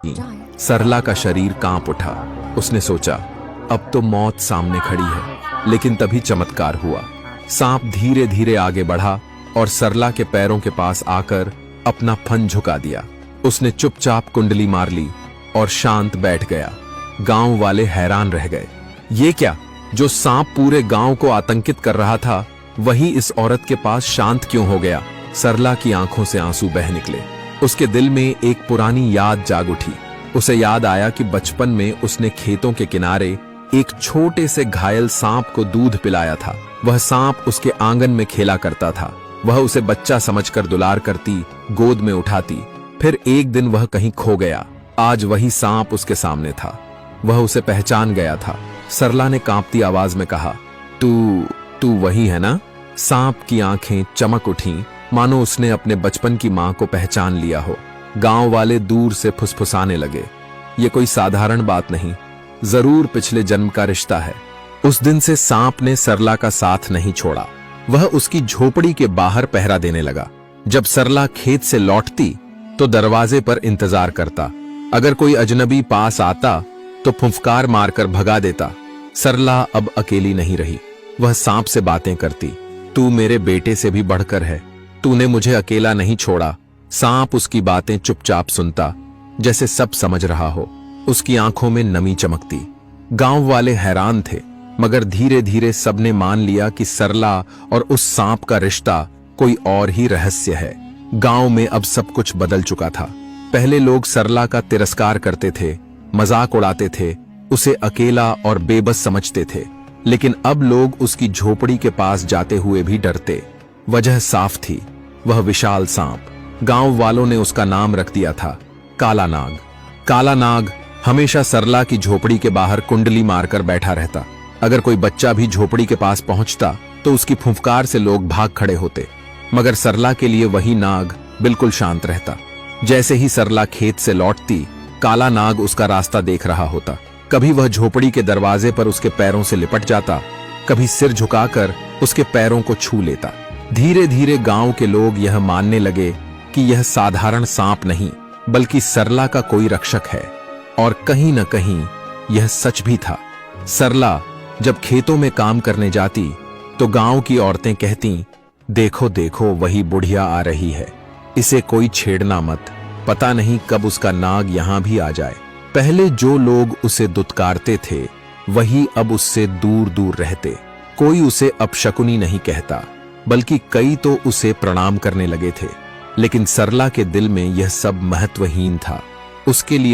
सरला का शरीर कांप उठा। उसने सोचा अब तो मौत सामने खड़ी है, लेकिन तभी चमत्कार हुआ। सांप धीरे धीरे आगे बढ़ा और सरला के पैरों के पास आकर अपना फन झुका दिया। उसने चुपचाप कुंडली मार ली और शांत बैठ गया। गांव वाले हैरान रह गए। ये क्या, जो सांप पूरे गांव को आतंकित कर रहा था वही इस औरत के पास शांत क्यों हो गया? सरला की आंखों से आंसू बह निकले। उसके दिल में एक पुरानी याद जाग उठी। उसे याद आया कि बचपन में उसने खेतों के किनारे एक छोटे से घायल सांप को दूध पिलाया था। वह सांप उसके आंगन में खेला करता था। वह उसे बच्चा समझकर दुलार करती, गोद में उठाती। फिर एक दिन वह कहीं खो गया। आज वही सांप उसके सामने था। वह उसे पहचान गया था। सरला ने कांपती आवाज में कहा, तू वही है ना? सांप की आंखें चमक उठीं, मानो उसने अपने बचपन की मां को पहचान लिया हो। गांव वाले दूर से फुसफुसाने लगे, ये कोई साधारण बात नहीं, जरूर पिछले जन्म का रिश्ता है। उस दिन से सांप ने सरला का साथ नहीं छोड़ा। वह उसकी झोपड़ी के बाहर पहरा देने लगा। जब सरला खेत से लौटती तो दरवाजे पर इंतजार करता। अगर कोई अजनबी पास आता तो फुफकार मारकर भगा देता। सरला अब अकेली नहीं रही। वह सांप से बातें करती, तू मेरे बेटे से भी बढ़कर है, तूने मुझे अकेला नहीं छोड़ा। सांप उसकी बातें चुपचाप सुनता, जैसे सब समझ रहा हो। उसकी आंखों में नमी चमकती। गांव वाले हैरान थे, मगर धीरे धीरे सबने मान लिया कि सरला और उस सांप का रिश्ता कोई और ही रहस्य है। गांव में अब सब कुछ बदल चुका था। पहले लोग सरला का तिरस्कार करते थे, मजाक उड़ाते थे, उसे अकेला और बेबस समझते थे। लेकिन अब लोग उसकी झोपड़ी के पास जाते हुए भी डरते। वजह साफ थी, वह विशाल सांप। गांव वालों ने उसका नाम रख दिया था काला नाग। काला नाग हमेशा सरला की झोपड़ी के बाहर कुंडली मारकर बैठा रहता। अगर कोई बच्चा भी झोपड़ी के पास पहुंचता तो उसकी फुफकार से लोग भाग खड़े होते। मगर सरला के लिए वही नाग बिल्कुल शांत रहता। जैसे ही सरला खेत से लौटती, काला नाग उसका रास्ता देख रहा होता। कभी वह झोपड़ी के दरवाजे पर उसके पैरों से लिपट जाता, कभी सिर झुकाकर उसके पैरों को छू लेता। धीरे धीरे गांव के लोग यह मानने लगे कि यह साधारण सांप नहीं, बल्कि सरला का कोई रक्षक है। और कहीं न कहीं यह सच भी था। सरला जब खेतों में काम करने जाती तो गांव की औरतें कहती, देखो देखो वही बुढ़िया आ रही है, इसे कोई छेड़ना मत, पता नहीं कब उसका नाग यहां भी आ जाए। पहले जो लोग उसे दुत्कारते थे वही अब उससे दूर दूर रहते। कोई उसे अपशकुनी नहीं कहता, बल्कि कई तो उसे प्रणाम करने लगे थे। लेकिन सरला के दिल में यह सब महत्वहीन था। उसके लिए